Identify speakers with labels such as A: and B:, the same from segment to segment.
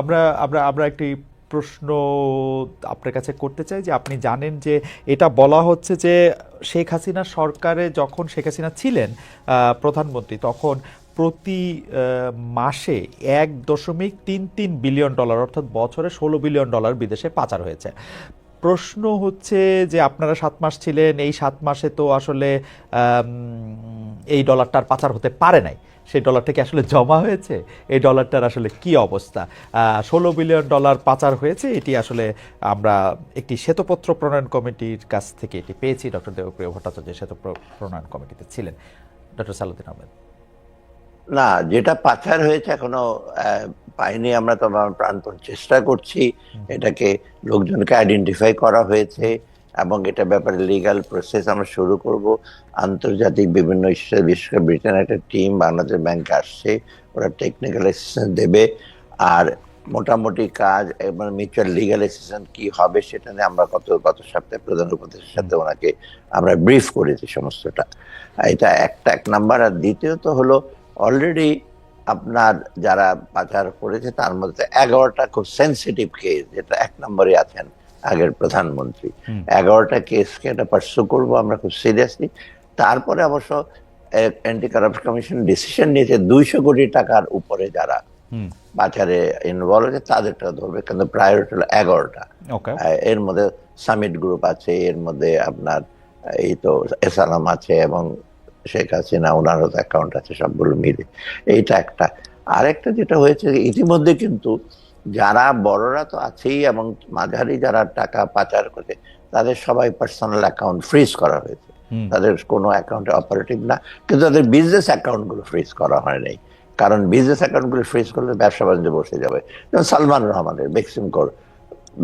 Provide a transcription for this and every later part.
A: আমরা আমরা আমরা একটি প্রশ্ন আপনার কাছে করতে চাই যে আপনি জানেন যে এটা বলা হচ্ছে যে শেখ হাসিনা সরকারে যখন শেখ হাসিনা ছিলেন প্রধানমন্ত্রী তখন প্রতি মাসে 1.33 বিলিয়ন ডলার অর্থাৎ বছরে $16 বিলিয়ন বিদেশে পাচার হয়েছে। প্রশ্ন হচ্ছে যে আপনারা 7 মাস ছিলেন, এই 7 মাসে তো আসলে এই ডলারটার পাচার হতে পারে নাই, সেই ডলারটা কি আসলে জমা হয়েছে? এই ডলারটার আসলে কি অবস্থা? $16 বিলিয়ন পাচার হয়েছে, এটি আসলে আমরা একটি শ্বেতপত্র প্রণয়ন কমিটির কাছ থেকে এটি পেয়েছি। ডক্টর দেবপ্রিয় ভট্টাচার্য প্রণয়ন কমিটিতে ছিলেন। ডক্টর সালাউদ্দিন আহমেদ।
B: না, যেটা পাচার হয়েছে এখনো পাইনি আমরা, তো আমরা প্রাণপণ চেষ্টা করছি। এটাকে লোকজনকে আইডেন্টিফাই করা হয়েছে এবং এটা ব্যাপারে লিগ্যাল প্রসেস আমরা শুরু করব। আন্তর্জাতিক বিভিন্ন ইস্যু, বিশেষ করে ব্রিটেনের একটা টিম বাংলাদেশ ব্যাংকে আসছে, ওরা টেকনিক্যাল অ্যাসিস্ট্যান্স দেবে। আর মোটামুটি কাজ এবং মিউচুয়াল লিগ্যাল অ্যাসিস্ট্যান্স কি হবে সেটা নিয়ে আমরা গত সপ্তাহে প্রধান উপদেষ্টার সাথে ওনাকে আমরা ব্রিফ করেছি সমস্তটা। এটা এক নাম্বার। আর দ্বিতীয়ত হলো অলরেডি আপনার যারা পাচার করেছে তার মধ্যে 11টা খুব সেন্সিটিভ কেস, যেটা 1 নম্বরে আছেন আগের প্রধানমন্ত্রী। 11টা কেসকে এটা পার্সু করবো আমরা খুব সিরিয়াসলি। তারপরে অবশ্য অ্যান্টি কারাপশন কমিশন ডিসিশন নিয়েছে 200 কোটি টাকার উপরে যারা পাচারে ইনভলভ হয়েছে তাদেরটা ধরবে, কিন্তু প্রায়োরিটি হলো 11টা। এর মধ্যে সামিট গ্রুপ আছে, এর মধ্যে আপনার এই তো এসালাম আছে এবং শেখ হাসিনা ওনারও অ্যাকাউন্ট আছে, সবগুলো মিলে এইটা একটা। আরেকটা যেটা হয়েছে ইতিমধ্যে কিন্তু যারা বড়রা তো আছেই এবং মাঝারি যারা টাকা পাচার করে তাদের সবাই পার্সোনাল অ্যাকাউন্ট ফ্রিজ করা হয়েছে, তাদের কোনো অ্যাকাউন্টে অপারেটিভ না, কিন্তু তাদের বিজনেস অ্যাকাউন্ট গুলো ফ্রিজ করা হয় নাই। কারণ বিজনেস অ্যাকাউন্ট গুলো ফ্রিজ করলে ব্যবসা বাণিজ্য বসে যাবে। যেমন সালমান রহমানের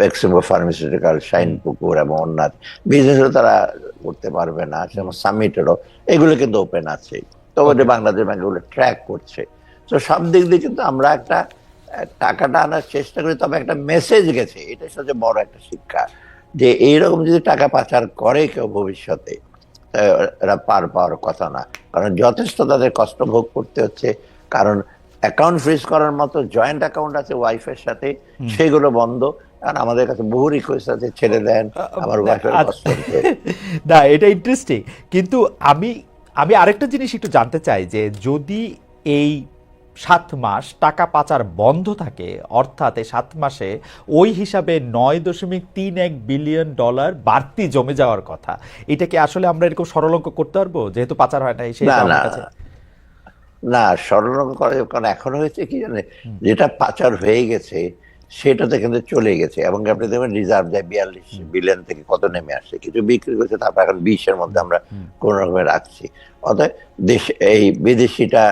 B: বেক্সিমকো ফার্মাসিউটিক্যাল, শাইন পুকুর এবং অন্যান্য বিজনেসও তারা করতে পারবে না, যেমন সামিটেরও এগুলো কিন্তু ওপেন আছে। তো ওটা বাংলাদেশ ব্যাংক এগুলো ট্র্যাক করছে। তো সব দিক দিয়ে কিন্তু আমরা একটা টাকাটা আনার চেষ্টা করি, তবে একটা মেসেজ গেছে, এটাই সবচেয়ে বড় একটা শিক্ষা, যে এইরকম যদি টাকা পাচার করে কেউ ভবিষ্যতে এরা পার পাওয়ার কথা না, কারণ যথেষ্ট তাদের কষ্ট ভোগ করতে হচ্ছে। কারণ অ্যাকাউন্ট ফ্রিজ করার মতো জয়েন্ট অ্যাকাউন্ট আছে ওয়াইফের সাথে, সেগুলো বন্ধ। কারণ আমাদের কাছে বহু রিকোয়েস্ট আছে, ছেড়ে দেন আমার ওয়াইফের কষ্ট হচ্ছে।
A: না, এটা ইন্টারেস্টিং, কিন্তু আমি আমি আরেকটা জিনিস একটু জানতে চাই যে যদি এই 7 মাস টাকা পাচার বন্ধ থাকে, অর্থাৎ এই 7 মাসে ওই হিসাবে $9.31 বিলিয়ন বাড়তি জমে যাওয়ার কথা, এটা কি আসলে আমরা এরকম সরল অঙ্ক করতে পারবো যেহেতু পাচার হয় না? সেই
B: না
A: কাছে
B: না, স্মরণ করে, কারণ এখন হয়েছে কি জানে, যেটা পাচার হয়ে গেছে সেটাতে কিন্তু চলে গেছে এবং আপনি দেখবেন রিজার্ভ যায় 42 বিলিয়ন থেকে কত নেমে আসছে, কিছু বিক্রি করছে, তারপর এখন 20-এর মধ্যে আমরা কোন রকমে রাখছি। অতএব দেশ এই বিদেশিটা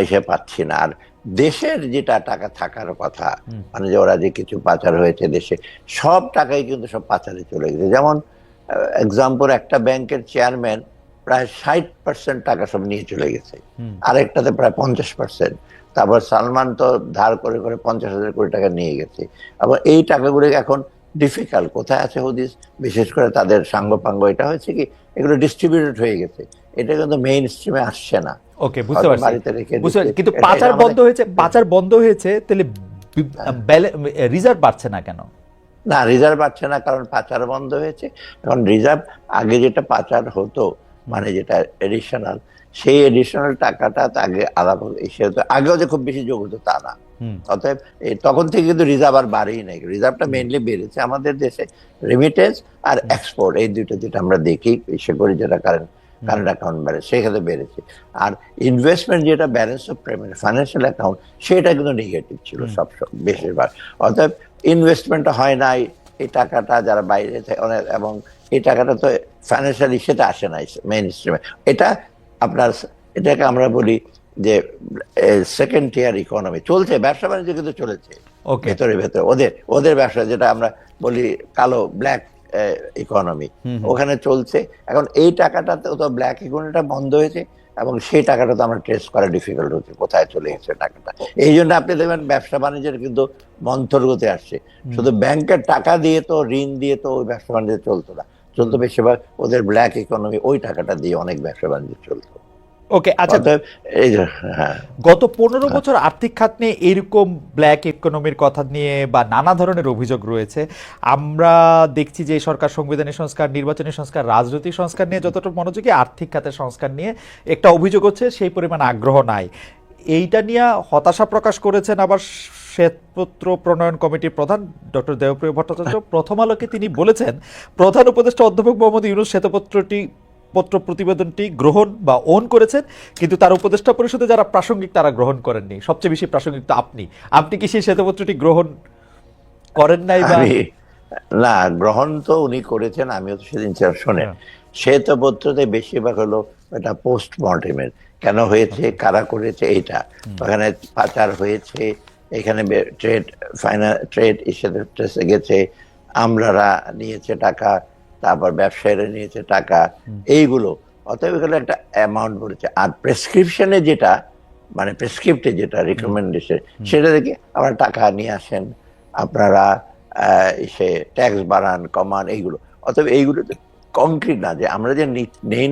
B: এসে পাচ্ছি না। আর দেশের যেটা টাকা থাকার কথা, মানে যে ওরা যে কিছু পাচার হয়েছে দেশে, সব টাকাই কিন্তু সব পাচারে চলে গেছে। যেমন এক্সাম্পল, একটা ব্যাংকের চেয়ারম্যান প্রায় 60% টাকা সব নিয়ে চলে গেছে, আরেকটাতে প্রায় 50%। তারপর সালমান তো ধার করে করে 50,000 কোটি টাকা নিয়ে গেছে। আবার এই টাকাগুলো এখন ডিফিকাল্ট কোথায় আছে হদিস, বিশেষ করে তাদের সাঙ্গপাঙ্গ এটা হয়েছে কি এগুলো ডিস্ট্রিবিউটেড হয়ে গেছে, এটা কিন্তু মেইন স্ট্রিমে আসছে না।
A: ওকে, বুঝতে পারছি, কিন্তু পাচার বন্ধ হয়েছে, পাচার বন্ধ হয়েছে, তাহলে রিজার্ভ বাড়ছে না কেন?
B: না, রিজার্ভ বাড়ছে না কারণ পাচার বন্ধ হয়েছে। এখন রিজার্ভ আগে যেটা পাচার হতো, মানে যেটা এডিশনাল, সেই এডিশনাল টাকাটা আগে আলাদা এসে হতো, আগেও যে খুব বেশি যোগ হতো তা না। অতএব তখন থেকে কিন্তু রিজার্ভ আর বাড়েই নাই, রিজার্ভটা মেইনলি বেড়েছে আমাদের দেশে রেমিটেন্স আর এক্সপোর্ট, এই দুটো যেটা আমরা দেখি এসে করি, যেটা কারেন্ট অ্যাকাউন্ট ব্যালেন্স সেখানে বেড়েছে। আর ইনভেস্টমেন্ট যেটা balance of payment financial account, সেটা কিন্তু নেগেটিভ ছিল সব বেশিরভাগ। অতএব ইনভেস্টমেন্টটা হয় নাই, এই টাকাটা যারা বাইরে এবং এই টাকাটা তো ফাইন্যান্সিয়াল ইস্যুতে আসে না মেইন স্ট্রিমে। এটা আপনার, এটাকে আমরা বলি যে সেকেন্ড টিয়ার ইকোনমি চলছে, ব্যবসা বাণিজ্য কিন্তু চলেছে ভেতরে ভেতরে, ওদের ব্যবসা যেটা আমরা বলি কালো ব্ল্যাক ইকোনমি, ওখানে চলছে। এখন এই টাকাটা তো ব্ল্যাক ইকোনমিটা বন্ধ হয়েছে এবং সেই টাকাটা তো আমরা ট্রেস করা ডিফিকাল্ট হচ্ছে কোথায় চলে গেছে টাকাটা। এই জন্য আপনি দেখবেন ব্যবসা বাণিজ্যের কিন্তু মন্থর গতি আসছে। শুধু ব্যাংকের টাকা দিয়ে তো, ঋণ দিয়ে তো ওই ব্যবসা বাণিজ্য চলতো না, চলতো বেশিরভাগ ওদের ব্ল্যাক ইকোনমি, ওই টাকাটা দিয়ে অনেক ব্যবসা বাণিজ্য চলতো।
A: ওকে, আচ্ছা,
B: অতএব এই যে, হ্যাঁ,
A: গত 15 বছর আর্থিক খাত নিয়ে এরকম ব্ল্যাক ইকোনমির কথা নিয়ে বা নানা ধরনের অভিযোগ রয়েছে। আমরা দেখছি যে এই সরকার সাংবিধানিক সংস্কার, নির্বাচনী সংস্কার, রাজনৈতিক সংস্কার নিয়ে যতটা মনোযোগী, আর্থিক খাতের সংস্কার নিয়ে একটা অভিযোগ হচ্ছে সেই পরিমাণ আগ্রহ নাই। এইটা নিয়ে হতাশা প্রকাশ করেছেন আবার শ্বেতপত্র প্রণয়ন কমিটির প্রধান ডক্টর দেবপ্রিয় ভট্টাচার্য। প্রথম আলোকে তিনি বলেছেন, প্রধান উপদেষ্টা অধ্যাপক মোহাম্মদ ইউনূস প্রতিবেদনটি গ্রহণ বা ওন করেছেন, কিন্তু তার উপদেষ্টা পরিষদে যারা প্রাসঙ্গিক তারা গ্রহণ করেননি। সবচেয়ে বেশি প্রাসঙ্গিক তো আপনি। আপনি কি সেই শ্বেতপত্রটি গ্রহণ করেন নাই? বা
B: আমি না, গ্রহণ তো উনি করেছেন, আমিও তো সেদিন ছিলাম। শোনেন, শ্বেতপত্রতে বেশিরভাগ হলো এটা পোস্টমর্টেমের, কেন হয়েছে, কারা করেছে, এইটা ওখানে পাচার হয়েছে, এখানে ট্রেড ইসে গেছে, আমলারা নিয়েছে টাকা, তারপর ব্যবসায়ীরা নিয়েছে টাকা, এইগুলো। অতএব এগুলো একটা অ্যামাউন্ট বলেছে। আর প্রেসক্রিপশনে যেটা, মানে প্রেসক্রিপ্টে যেটা রিকমেন্ডেশন, সেটা দেখে আপনারা টাকা নিয়ে আসেন, আপনারা সে ট্যাক্স বাড়ান, কমান, এইগুলো। অতএব এইগুলো কংক্রিট না যে আমরা যে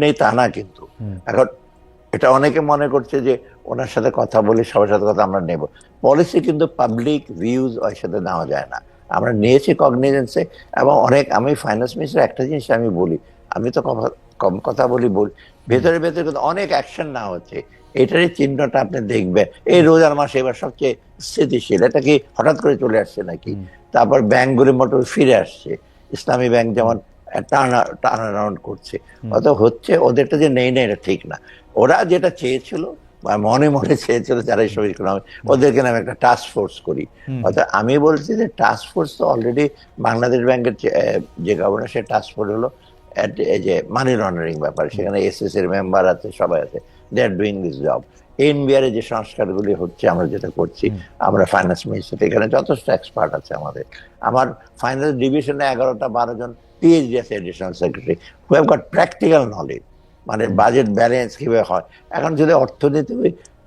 B: নেই তা না। কিন্তু এখন এটা অনেকে মনে করছে যে ওনার সাথে কথা বলে সবার সাথে কথা আমরা নেব। পলিসি কিন্তু পাবলিক ভিউজ ওর সাথে নেওয়া যায় না। আমরা নিয়েছি কগনিজেন্সে, এবং অনেক, আমি ফাইন্যান্স মিনিস্টার একটা জিনিস আমি বলি, আমি তো কম কথা বলি, ভেতরে ভেতরে কিন্তু অনেক অ্যাকশন নেওয়া হচ্ছে। এটারই চিহ্নটা আপনি দেখবেন, এই রোজার মাসে এবার সবচেয়ে স্থিতিশীল। এটা কি হঠাৎ করে চলে আসছে নাকি? তারপর ব্যাংকগুলি মোটর ফিরে আসছে, ইসলামী ব্যাংক যেমন টার্ন অ্যারাউন্ড করছে। অত হচ্ছে, ওদেরটা যে নেই না এটা ঠিক না। ওরা যেটা চেয়েছিল বা মনে মনে চেয়েছিল যারা এই সবই, ওদেরকে নামে একটা টাস্ক ফোর্স করি। অর্থাৎ আমি বলছি যে টাস্ক ফোর্স তো অলরেডি বাংলাদেশ ব্যাংকের যে গভর্নর, সে টাস্ক ফোর্স হলো এই যে মানি লন্ডারিং ব্যাপার, সেখানে এসএস এর মেম্বার আছে, সবাই আছে, they are doing this job. NBR এর যে সংস্কারগুলি হচ্ছে, আমরা যেটা করছি, আমরা ফাইন্যান্স মিনিস্টার, এখানে যথেষ্ট এক্সপার্ট আছে আমাদের। আমার ফাইন্যান্স ডিভিশনে 11-12 জন পিএইচডি আছে, additional secretary, who have got practical knowledge, মানে বাজেট ব্যালেন্স কিভাবে হয়। এখন যদি অর্থনীতি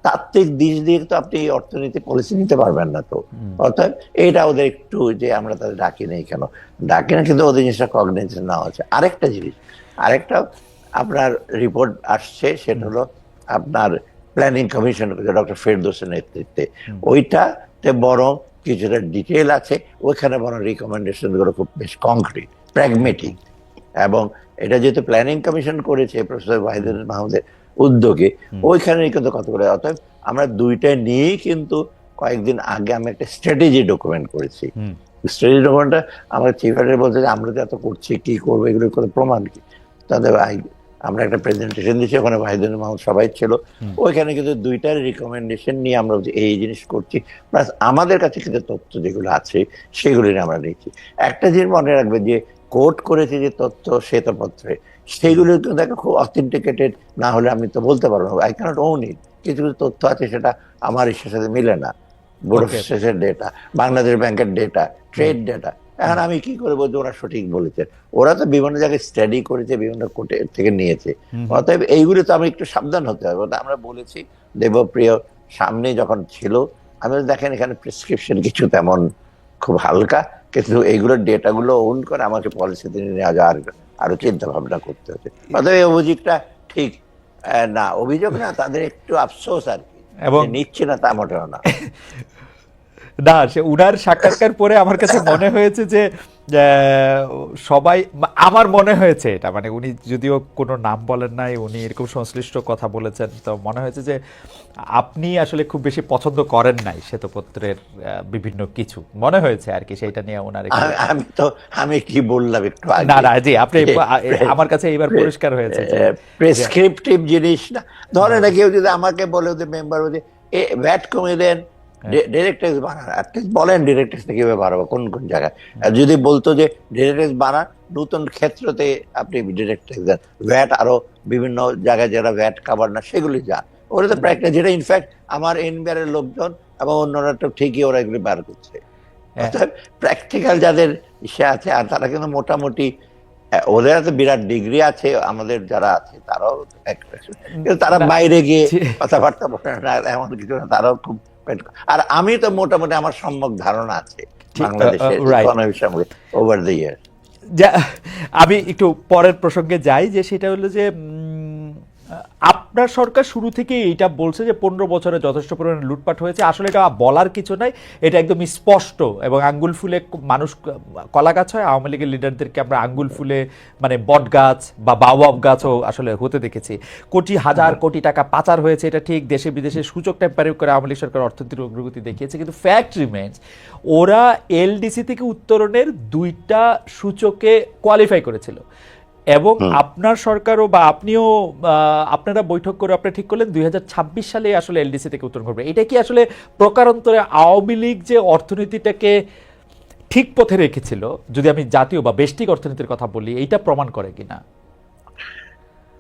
B: তাত্ত্বিক দিক দিয়ে তো আপনি অর্থনীতি পলিসি নিতে পারবেন না। তো অর্থাৎ এইটা ওদের একটু, যে আমরা তাদের ডাকি নেই কেন, ডাকি না, কিন্তু ওদের জিনিসটা কগনিজেন্স নেওয়া হচ্ছে। আরেকটা জিনিস, আরেকটা আপনার রিপোর্ট আসছে, সেটা হলো আপনার প্ল্যানিং কমিশন ডক্টর ফেরদৌসের নেতৃত্বে, ওইটাতে বরং কিছুটা ডিটেল আছে, ওইখানে বরং রিকমেন্ডেশন গুলো খুব বেশ কংক্রিট, প্র্যাগমেটিক। এবং এটা যেহেতু প্ল্যানিং কমিশন করেছে প্রফেসর ওয়াহিদুর মাহমুদের উদ্যোগে, ওইখানে কিন্তু কত করে। অর্থাৎ আমরা দুইটা নিয়েই কিন্তু কয়েকদিন আগে আমি একটা স্ট্র্যাটেজি ডকুমেন্ট করেছি। স্ট্র্যাটেজি ডকুমেন্টটা আমার চিফ এডিটর বলছে যে আমরা তো এত করছি, কি করবো, এগুলো করে প্রমাণ কি। তাদের আমরা একটা প্রেজেন্টেশন দিচ্ছি, ওখানে ওয়াহিদুর মাহমুদ সবাই ছিল, ওইখানে কিন্তু দুইটার রিকমেন্ডেশন নিয়ে আমরা এই জিনিস করছি, প্লাস আমাদের কাছে কিন্তু তথ্য যেগুলো আছে সেগুলি নিয়ে আমরা নিচ্ছি। একটা জিনিস মনে রাখবে, যে কোট করেছে যে তথ্য শ্বেতপত্রে, সেগুলো কিন্তু একটা খুব অথেন্টিকেটেড না হলে আমি তো বলতে পারবো না, আই ক্যানট ওন ইট। কিছু কিছু তথ্য আছে সেটা আমার ইসের সাথে মিলে না, বোর্ড অফ স্টেটের ডেটা, বাংলাদেশ ব্যাংকের ডেটা, ট্রেড ডেটা। এখন আমি কি করে বলছি ওরা সঠিক বলেছে? ওরা তো বিভিন্ন জায়গায় স্টাডি করেছে, বিভিন্ন কোর্টে থেকে নিয়েছে। অতএব এইগুলো তো আমি একটু সাবধান হতে হবে। আমরা বলেছি, দেবপ্রিয় সামনে যখন ছিল, আমি দেখেন এখানে প্রেসক্রিপশন কিছু তেমন খুব হালকা, কিন্তু এইগুলোর ডেটাগুলো ওন করে আমাকে পলিসিতে নেওয়া যাওয়ার আরো চিন্তা ভাবনা করতে হচ্ছে। অতএব এই অভিযোগটা ঠিক না, অভিযোগ না, তাদের একটু আফসোস আর কি, এবং নিচ্ছে না তা মোটেও না।
A: না, সে উনার সাক্ষাৎকার পরে আমার কাছে মনে হয়েছে যে সবাই, আমার মনে হয়েছে এটা, মানে উনি যদিও কোনো নাম বলেন নাই, উনি এরকম সংশ্লিষ্ট কথা বলেছেন, তো মনে হয়েছে যে আপনি আসলে খুব বেশি পছন্দ করেন নাই শ্বেতপত্রের বিভিন্ন কিছু, মনে হয়েছে আর কি, সেইটা নিয়ে ওনার।
B: আমি কি বললাম একটু আগে,
A: না না জি, আপনি, আমার কাছে এইবার পরিষ্কার হয়েছে যে
B: প্রেসক্রিপটিভ জিনিস না। ধরে না কেউ যদি আমাকে বলে, মেম্বার বলে ভ্যাট কমিয়ে দেন, ডিরেক্ট ট্যাক্স বানান, বলেন ডিরেক্ট ট্যাক্সটা কিভাবে বাড়াবো, কোন কোন জায়গায়। যদি বলতো যে ডিরেক্ট ট্যাক্স বানান, নতুন ক্ষেত্রতে আপনি ডিরেক্ট ট্যাক্স দেন, ভ্যাট আরো বিভিন্ন জায়গায় যারা ভ্যাট কাভার না সেগুলি যান, ওরা তো প্র্যাকটিস, যেটা ইনফ্যাক্ট আমার এনবিআর এর লোকজন এবং অন্যরা তো ঠিকই ওরা এগুলি বার করছে। প্র্যাকটিক্যাল যাদের ইসে আছে, আর তারা কিন্তু মোটামুটি, ওদের তো বিরাট ডিগ্রি আছে, আমাদের যারা আছে তারাও, কিন্তু তারা বাইরে গিয়ে কথাবার্তা বলে না, এমন কিছু না, তারাও খুব। আর আমি তো মোটামুটি আমার সম্যক ধারণা আছে বাংলাদেশের ইকোনমির সঙ্গে ওভার দ্য ইয়ার।
A: আমি একটু পরের প্রসঙ্গে যাই, যে সেটা হলো যে আপনার সরকার শুরু থেকে এইটা বলছে যে 15 বছরে যথেষ্ট পরিমাণে লুটপাট হয়েছে, আসলে এটা বলার কিছু নাই, এটা একদম স্পষ্ট এবং আঙ্গুল ফুলে মানুষ কলা গাছ হয়, আওয়ামী লীগের লিডারদেরকে আমরা আঙ্গুল ফুলে মানে বট গাছ বা বাওয়াব গাছও আসলে হতে দেখেছি। হাজার কোটি টাকা পাচার হয়েছে, এটা ঠিক, দেশে বিদেশে সূচক টেম্পারেট করে আওয়ামী লীগ সরকার অর্থনৈতিক অগ্রগতি দেখিয়েছে, কিন্তু ফ্যাক্ট রিমেন্স ওরা এলডিসি থেকে উত্তরণের 2টা সূচকে কোয়ালিফাই করেছিল এবং আপনার সরকারও বা আপনিও আপনারা বৈঠক করে আপনারা ঠিক করলেন 2026 সালে আসলে এলডিসি থেকে উত্তরণ করবে। এটা কি আসলে প্রকারান্তরে আওয়ামী লীগ যে অর্থনীতিটাকে ঠিক পথে রেখেছিল, যদি আমি জাতীয় বা বেষ্টিক অর্থনীতির কথা বলি, এইটা প্রমাণ করে কিনা?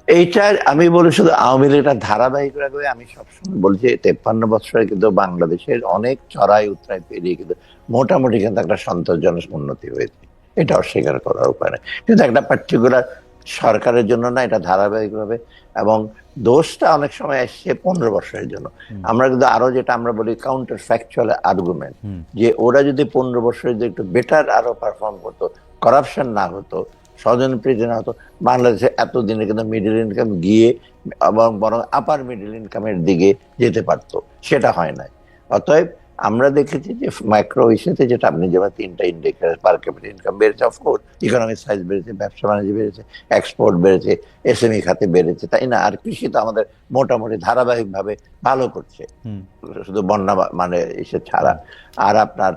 B: এইটা আমি বলি শুধু আওয়ামী লীগ এটা ধারাবাহিক রাখবে। আমি সবসময় বলছি 53 বছরে কিন্তু বাংলাদেশের অনেক চড়াই উতরাই পেরিয়ে কিন্তু মোটামুটি কিন্তু একটা সন্তোষজনক উন্নতি হয়েছে, এটা অস্বীকার করার উপায় নেই। কিন্তু একটা পার্টিকুলার সরকারের জন্য না, এটা ধারাবাহিকভাবে, এবং দোষটা অনেক সময় আসছে 15 বছরের জন্য। আমরা কিন্তু আরো যেটা আমরা বলি কাউন্টার ফ্যাকচুয়াল আর্গুমেন্ট, যে ওরা যদি 15 বছরে যদি একটু বেটার আরো পারফর্ম করতো, করাপশন না হতো, স্বজনপ্রীতি না হতো, বাংলাদেশে এতদিনে কিন্তু মিডল ইনকাম গিয়ে এবং বরং আপার মিডল ইনকামের দিকে যেতে পারতো, সেটা হয় নাই। অতএব আমরা দেখেছি যে মাইক্রো ইস্যুতে যেটা আপনি যেমন 3টা ইন্ডিকেটর, পার ক্যাপিটাল ইনকাম বেড়েছে, অফকোর্স ইকোনমিক সাইজ বেড়েছে, ব্যবসা বাণিজ্য বেড়েছে, এক্সপোর্ট বেড়েছে, এসএমই খাতে বেড়েছে, তাই না? আর কৃষি তো আমাদের মোটামুটি ধারাবাহিক ভাবে ভালো করছে, শুধু বন্যা মানে ইসে ছাড়া। আর আপনার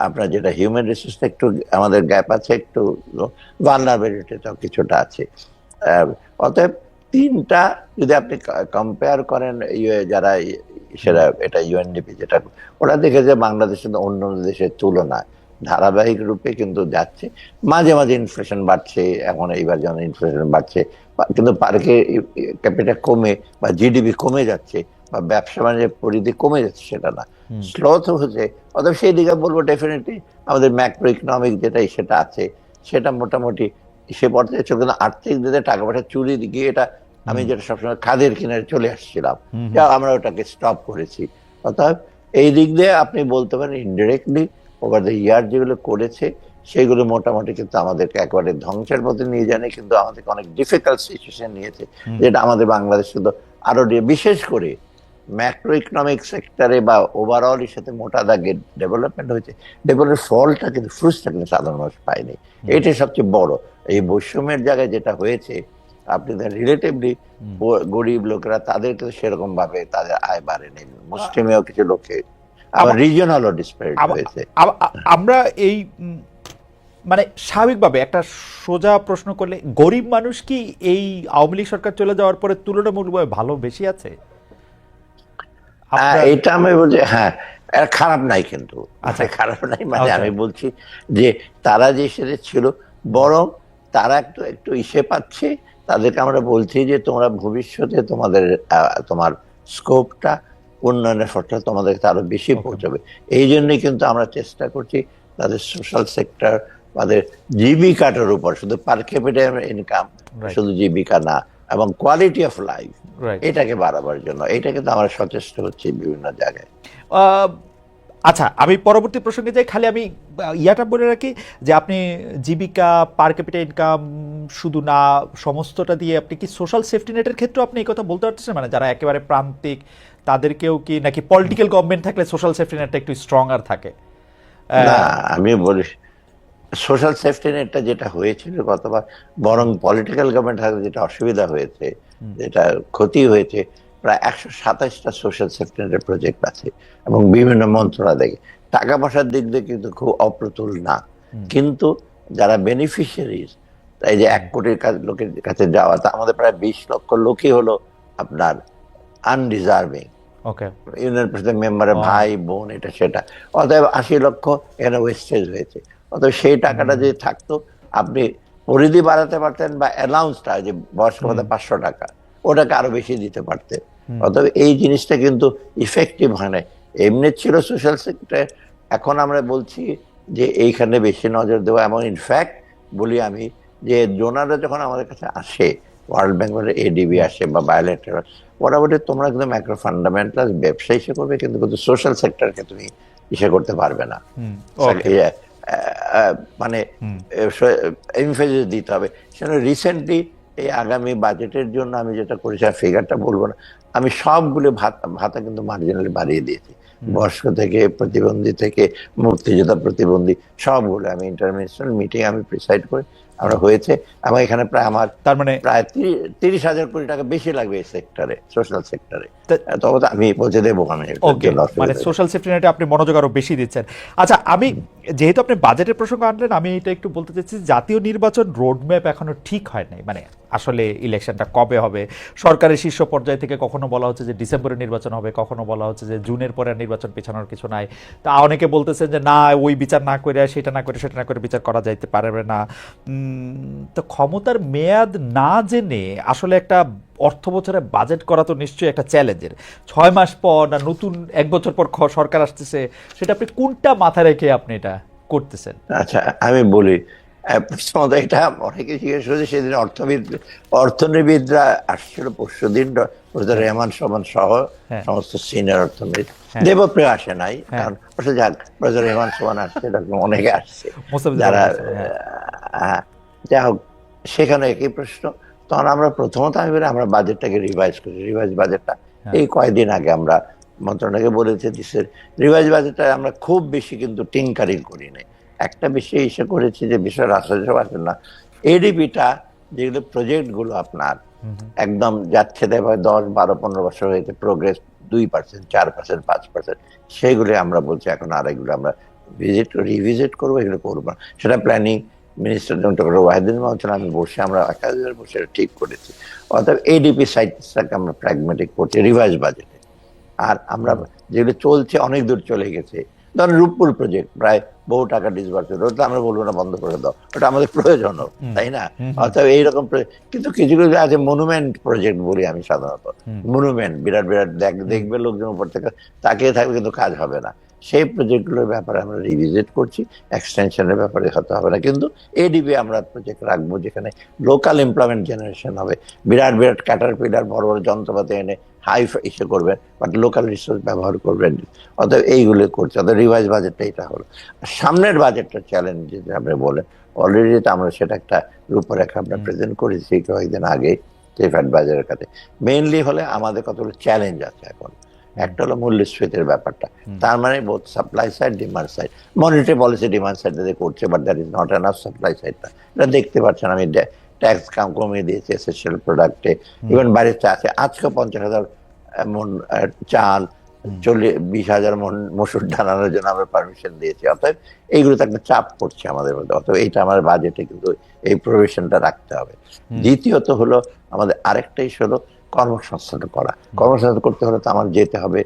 B: আপনার যেটা হিউম্যান রিসোর্সটা একটু আমাদের গ্যাপ আছে, একটু ভালনারেবিলিটিটাও কিছুটা আছে। অতএব 3টা যদি আপনি কম্পেয়ার করেন, যারা সেটা এটা ইউএনডিপি যেটা, ওরা দেখে যে বাংলাদেশ অন্য দেশের তুলনায় ধারাবাহিক রূপে কিন্তু যাচ্ছে। মাঝে মাঝে ইনফ্লেশন বাড়ছে, এখন এইবার যেমন ইনফ্লেশন বাড়ছে, কিন্তু পার্কে ক্যাপিটা কমে বা জিডিপি কমে যাচ্ছে বা ব্যবসা বাণিজ্যের পরিধি কমে যাচ্ছে, সেটা না, স্লোথ হচ্ছে। অতএব সেই দিকে বলবো ডেফিনেটলি আমাদের ম্যাক্রো ইকোনমিক যেটাই সেটা আছে, সেটা মোটামুটি সে পর্যায়ে চলছে। কিন্তু আর্থিক দিকে টাকা পয়সা চুরি দিকে, এটা আমি যেটা সবসময় খাদের কিনারে চলে আসছিলাম, যা আমরা ওটাকে স্টপ করেছি। অর্থাৎ এই দিক দিয়ে আপনি বলতে পারেন ইনডিরেক্টলি ওভার দ্য ইয়ার যেগুলো করেছে সেগুলো মোটামুটি কিন্তু আমাদেরকে একেবারে ধ্বংসের পথে নিয়ে যায়নি, কিন্তু আমাদেরকে অনেক ডিফিকাল্ট সিচুয়েশন নিয়েছে, যেটা আমাদের বাংলাদেশ কিন্তু আরো বিশেষ করে ম্যাক্রো ইকোনমিক সেক্টরে বা ওভারঅল এর সাথে মোটা দাগে ডেভেলপমেন্ট হয়েছে। ডেভেলপমেন্ট ফলটা কিন্তু ফ্রুটসটা কিন্তু সাধারণ মানুষ পায়নি, এটাই সবচেয়ে বড়। এই বৈষম্যের জায়গায় যেটা হয়েছে, আপনি রিলেটিভলি গরিব লোকেরা তাদের কিন্তু সেরকম ভাবে তাদের আয় বাড়েনি, মুসলিমেও কিছু লোকে, আবার রিজিওনালও ডিসপ্যারিটি হয়েছে।
A: আমরা এই মানে স্বাভাবিকভাবে একটা সোজা প্রশ্ন করলে, গরিব মানুষ কি এই আওয়ামী লীগ সরকার চলে যাওয়ার পরে তুলনামূলকভাবে ভালো বেশি আছে?
B: এটা আমি বলছি হ্যাঁ, খারাপ নাই, কিন্তু খারাপ নাই মানে আমি বলছি যে তারা যে সেটা ছিল, বরং তারা একটু একটু ইসে পাচ্ছে। তাদেরকে আমরা বলছি যে তোমরা ভবিষ্যতে তোমার স্কোপটা, উন্নয়নের ফলটা তোমাদের আরো বেশি পৌঁছাবে। এই জন্যই কিন্তু আমরা চেষ্টা করছি তাদের সোশ্যাল সেক্টর, তাদের জীবিকাটার উপর, শুধু পার ক্যাপিটাল ইনকাম, শুধু জীবিকা না, এবং কোয়ালিটি অফ লাইফ, এটাকে বাড়াবার জন্য। এটা কিন্তু আমরা সচেষ্ট হচ্ছি বিভিন্ন জায়গায়।
A: আচ্ছা, আমি পরবর্তী প্রসঙ্গে যাই, খালি আমি ইয়াটা বলে রাখি যে আপনি জীবিকা, পার ক্যাপিটাল ইনকাম শুধু না, সমস্তটা দিয়ে আপনি কি সোশ্যাল সেফটি নেটের ক্ষেত্রে আপনি এই কথা বলতে পারতেছেন, মানে যারা একেবারে প্রান্তিক তাদেরকেও কি, নাকি পলিটিক্যাল গভর্নমেন্ট থাকলে সোশ্যাল সেফটি নেটটা একটু স্ট্রঙ্গার থাকে?
B: না, আমি বলি সোশ্যাল সেফটি নেটটা যেটা হয়েছিল গতবার, বরং পলিটিক্যাল গভর্নমেন্ট থাকলে যেটা অসুবিধা হয়েছে, যেটা ক্ষতি হয়েছে, প্রায় 127টা সোশ্যাল সেফটি নেটের প্রজেক্ট আছে এবং বিভিন্ন মন্ত্রণালয়। টাকা পয়সার দিক দিয়ে কিন্তু খুব অপ্রতুল না, কিন্তু যারা বেনিফিশিয়ারিজ, এই যে 1 কোটির লোকের কাছে যাওয়া, তা আমাদের প্রায় 20 লক্ষ লোকই হলো আপনার আনডিজার্ভিং, ইউনিয়ন পরিষদের মেম্বারের ভাই বোন, এটা সেটা। অতএব 80 লক্ষ এখানে ওয়েস্টেজ হয়েছে। অতএব সেই টাকাটা যদি থাকতো, আপনি পরিধি বাড়াতে পারতেন, বা অ্যালাউন্সটা যে বয়স্ক ভাতা 500 টাকা, ওটাকে আরো বেশি দিতে পারতেন। অতএব এই জিনিসটা কিন্তু ইফেক্টিভ হয় না। এমনি ছিল সোশ্যাল সেক্টর, এখন আমরা বলছি যে এইখানে বেশি নজর দেওয়া। এবং ইনফ্যাক্ট বলি আমি যে ডোনাররা যখন আমাদের কাছে আসে, ওয়ার্ল্ড ব্যাংকের এডিবি আসে বা বায়োলেটারাল, ওরা বলে তোমরা কিন্তু ম্যাক্রো ফান্ডামেন্টাল ব্যবসা ইসে করবে, কিন্তু সোশ্যাল সেক্টরকে তুমি ইসে করতে পারবে না, মানে এমফেসিস দিতে হবে। সেটা রিসেন্টলি এই আগামী বাজেটের জন্য আমি যেটা করেছি, ফিগারটা বলবো না, আমি সবগুলো ভাতা কিন্তু মার্জিনালি বাড়িয়ে দিয়েছি। বয়স্ক থেকে, প্রতিবন্ধী থেকে, মুক্তিযোদ্ধা, প্রতিবন্ধী, সবগুলো আমি ইন্টারন্যাশনাল মিটিং আমি প্রিসাইড করে আমরা হয়েছে। এবং এখানে প্রায় আমার
A: তার মানে
B: প্রায় 30,000 কোটি টাকা বেশি লাগবে এই সেক্টরে, সোশ্যাল সেক্টরে।
A: তা-
B: তবে তো আমি পৌঁছে দেবো, আমি এটার
A: ওকে,
B: জন্য অসুবিধা
A: মানে
B: নেই।
A: সোশ্যাল সেফটি নেটে আপনি মনোযোগ আরো বেশি দিচ্ছেন। আচ্ছা, আমি যেহেতু আপনি বাজেটের প্রসঙ্গ আনলেন, আমি এটা একটু বলতে চাচ্ছি, জাতীয় নির্বাচন রোডম্যাপ এখনো ঠিক হয় নাই। মানে আসলে ইলেকশনটা কবে হবে, সরকারের শীর্ষ পর্যায় থেকে কখনো বলা হচ্ছে যে ডিসেম্বরে নির্বাচন হবে, কখনো বলা হচ্ছে যে জুনের পরে আর নির্বাচন পেছানোর কিছু নাই। তা অনেকে বলতেছেন যে না, ওই বিচার না করে, সেটা না করে, সেটা না করে বিচার করা যাইতে পারবে না। তো ক্ষমতার মেয়াদ না জেনে আসলে একটা অর্থ বছরে বাজেট করা তো নিশ্চয়ই একটা চ্যালেঞ্জের। 6 মাস পর না নতুন 1 বছর পর সরকার আসতেছে, সেটা আপনি কোনটা মাথায় রেখে আপনি এটা করতেছেন?
B: আচ্ছা, আমি বলি, প্রথমত এটা অনেকে জিজ্ঞেস করেছে, সেদিন অর্থনীতিবিদরা আসছিল পরশুদিন, প্রফেসর রেহমান সোবহান সহ
A: হ্যাঁ,
B: সমস্ত সিনিয়র অর্থনীতি।
A: হ্যাঁ,
B: দেবপ্রিয় আসে নাই,
A: হ্যাঁ।
B: কারণ যাক, প্রফেসর রেহমান সোবহান আসছে, এরকম অনেকে আসছে
A: মোস্তাফিজুর
B: যারা,
A: রহমান স্যার, হ্যাঁ।
B: যাই হোক, সেখানে একই প্রশ্ন। তখন আমরা প্রথমত আমি বলি, আমরা বাজেটটাকে রিভাইজ করি। রিভাইজ বাজেটটা
A: হ্যাঁ।
B: এই কয়েকদিন আগে আমরা মন্ত্রণালয়কে বলেছে, দেশের রিভাইজ বাজেটটা আমরা খুব বেশি কিন্তু টিঙ্কারিং করি নাই। একটা বিষয় এসে করেছি, যে বিষয় রাষ্ট্রসভা আসেন না, এডিপিটা, যেগুলো প্রজেক্ট গুলো আপনার একদম যাচ্ছে, দেয় 10, 12, 15 বছর হয়েছে, প্রোগ্রেস 2%, 4%, 5%, সেগুলো আমরা বলছি এখন আর এগুলো আমরা রিভিজিট করবো, এগুলো করবো না। সেটা planning minister doctor Wahidul Mahmud, আমি বসে, আমরা একাধিকবার বসে ঠিক করেছি। অর্থাৎ এডিপি সাইটটাকে আমরা প্র্যাগমেটিক করছি রিভাইজ বাজেটে। আর আমরা যেগুলো চলছে, অনেক দূর চলে গেছে, ধরুন রূপপুর প্রজেক্ট প্রায় বহু টাকা ডিসবার্স, ওটা আমরা বলবো না বন্ধ করে দাও, ওটা আমাদের প্রয়োজন, তাই না? অর্থাৎ এইরকম কিন্তু কিছু কিছু আছে মনুমেন্ট প্রজেক্ট বলি আমি সাধারণত, মনুমেন্ট, বিরাট বিরাট দেখবে লোকজন উপর থেকে তাকিয়ে থাকবে, কিন্তু কাজ হবে না। সেই প্রজেক্টগুলোর ব্যাপারে আমরা রিভিজিট করছি, এক্সটেনশনের ব্যাপারে হতে হবে না, কিন্তু এডিবি আমরা প্রজেক্ট রাখবো যেখানে লোকাল এমপ্লয়মেন্ট জেনারেশন হবে। বিরাট বিরাট ক্যাটারপিলার বড় বড় যন্ত্রপাতি এনে হাই ইসে করবেন, বাট লোকাল রিসোর্স ব্যবহার করবেন। অতএব এইগুলো করছে, অর্থাৎ রিভাইজ বাজেটটা এটা হলো। সামনের বাজেটটা চ্যালেঞ্জ যেটা আপনি বলেন, অলরেডি আমরা সেটা একটা রূপরেখা আমরা প্রেজেন্ট করেছি কয়েকদিন আগে টেফ্যাট বাজারের কাছে। মেইনলি হলে আমাদের কতগুলো চ্যালেঞ্জ আছে এখন। একটা হলো মূল্যস্ফীতির ব্যাপারটা, তার মানে both supply side, demand side. Monetary policy demand side করছে, but that is not enough supply সাইডটা। এটা দেখতে পাচ্ছেন, আমি ট্যাক্স কমিয়ে দিয়েছি এসেনশিয়াল প্রোডাক্টে, ইভেন বাইরের আছে আজকে 50,000 মন চাল, 20,000 মন মসুর ঢালানোর জন্য আমরা পারমিশন দিয়েছি। অতএব এইগুলোতে একটা চাপ পড়ছে আমাদের মধ্যে, অতএব এইটা আমার বাজেটে কিন্তু এই প্রভিশনটা রাখতে হবে। দ্বিতীয়ত হলো আমাদের আরেকটা ইস্যু হলো কর্মসংস্থান করা। কর্মসংস্থান করতে হলে তো আমার যেতে হবে,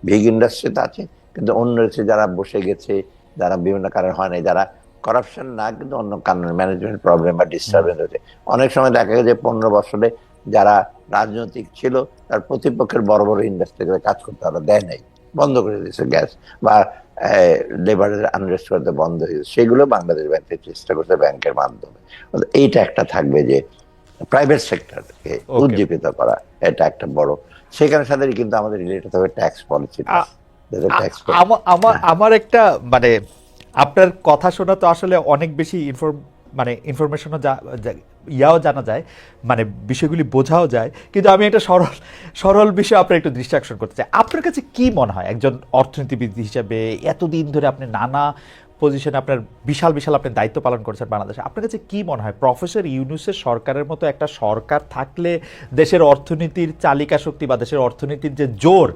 B: বিগ ইন্ডাস্ট্রিতে আছে, কিন্তু অন্য যারা বসে গেছে, যারা বিভিন্ন কারণে হয় না, যারা করাপশন না, কিন্তু অন্য কারণে ম্যানেজমেন্ট প্রবলেম বা ডিস্টারবেন্স হচ্ছে। অনেক সময় দেখা গেছে 15 বছরে যারা রাজনৈতিক ছিল, তার প্রতিপক্ষের বড় বড় ইন্ডাস্ট্রিতে কাজ করতে হলো, দেয় নাই, বন্ধ করে দিয়েছে গ্যাস, বা লেবারের আনরেস্ট করতে বন্ধ হয়েছে, সেগুলো বাংলাদেশ ব্যাংকের চেষ্টা করছে ব্যাংকের মাধ্যমে। এইটা একটা থাকবে, যে প্রাইভেট সেক্টরকে উজ্জীবিত করা, এটা একটা বড়। সেখানে সাথে কিন্তু আমাদের রিলেটেড হবে ট্যাক্স পলিসিটা।
A: আমার একটা মানে আপনার কথা শোনা তো আসলে অনেক বেশি ইনফরমেশনও ইয়াও জানা যায়, মানে বিষয়গুলি বোঝাও যায়, কিন্তু আমি একটা সরল বিষয় আপনার একটু দৃষ্টি আকর্ষণ করতে চাই। আপনার কাছে কি মনে হয় একজন অর্থনীতিবিদ হিসেবে, এতদিন ধরে আপনি নানা পজিশনে আপনার বিশাল আপনি দায়িত্ব পালন করেছেন বাংলাদেশে, আপনার কাছে কি মনে হয় প্রফেসর ইউনূসের সরকারের মতো একটা সরকার থাকলে দেশের অর্থনীতির চালিকা শক্তি বা দেশের অর্থনীতির যে জোর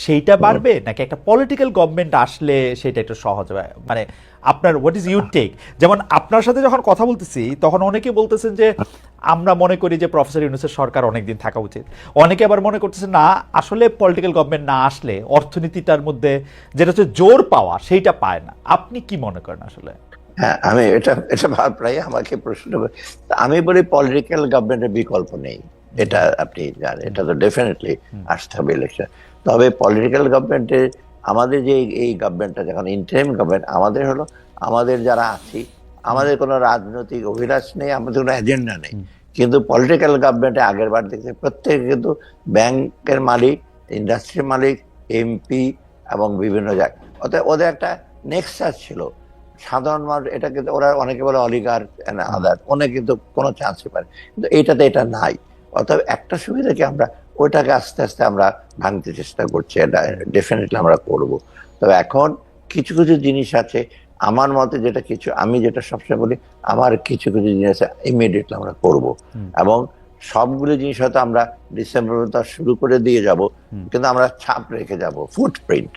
A: সেইটা বাড়বে, নাকি একটা পলিটিক্যাল গভর্নমেন্ট আসলে সেটা একটু সহজ হবে? মানে আপনার হোয়াট ইজ ইউর টেক? যেমন আপনার সাথে যখন কথা বলতেছি তখন অনেকে বলতেছেন যে আমরা মনে করি যে প্রফেসর ইউনূসের সরকার অনেকদিন থাকা উচিত, অনেকে আবার মনে করতেছেন না, আসলে পলিটিক্যাল গভর্নমেন্ট না আসলে অর্থনীতিটার মধ্যে যেটা হচ্ছে জোর পাওয়া সেইটা পায় না। আপনি কি মনে করেন আসলে?
B: হ্যাঁ, আমি এটা প্রায় আমাকে প্রশ্ন, আমি বলি পলিটিক্যাল গভর্নমেন্টের বিকল্প নেই, এটা আপনি জানেন, এটা তো ডেফিনেটলি আসতে হবে ইলেকশন। তবে পলিটিক্যাল গভর্নমেন্টের আমাদের যে এই গভর্নমেন্টটা যখন ইন্টারিম গভর্নমেন্ট, আমাদের হলো, আমাদের যারা আছি, আমাদের কোনো রাজনৈতিক অভিলাষ নেই, আমাদের কোনো এজেন্ডা নেই, কিন্তু পলিটিক্যাল গভর্নমেন্টে আগের বার দেখতে প্রত্যেকে কিন্তু ব্যাংকের মালিক, ইন্ডাস্ট্রির মালিক, এমপি এবং বিভিন্ন জায়গায়, অর্থাৎ ওদের একটা নেক্সাস ছিল। সাধারণ মানুষ এটাকে ওরা অনেকে বলে অলিগার আদার, অনেকে কিন্তু কোনো চান্সই পায়, কিন্তু এইটাতে এটা নাই। অতএব একটা সুবিধা কি, আমরা ওইটাকে আস্তে আস্তে আমরা ভাঙতে চেষ্টা করছি, এটা ডেফিনেটলি আমরা করব। তবে এখন কিছু কিছু জিনিস আছে আমার মতে, যেটা কিছু আমি যেটা সবসময় বলি, আমার কিছু কিছু জিনিস আছে ইমিডিয়েটলি আমরা করব, এবং সবগুলো জিনিস হয়তো আমরা ডিসেম্বর শুরু করে দিয়ে যাব, কিন্তু আমরা ছাপ রেখে যাব, ফুটপ্রিন্ট।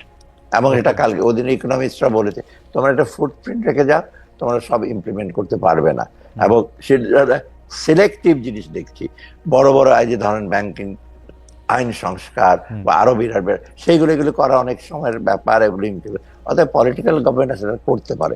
B: এবং এটা কালকে ওদিন ইকোনমিস্টরা বলেছে, তোমরা একটা ফুটপ্রিন্ট রেখে যাও, তোমরা সব ইমপ্লিমেন্ট করতে পারবে না। এবং সেটা সিলেক্টিভ জিনিস দেখছি, বড় বড় এই যে ধরেন ব্যাংকিং আইন সংস্কার বা আরো বিরাট বিরাট, সেইগুলো এগুলো করা অনেক সময়ের ব্যাপার, এগুলো অতএব পলিটিক্যাল গভর্নমেন্ট সেটা করতে পারে।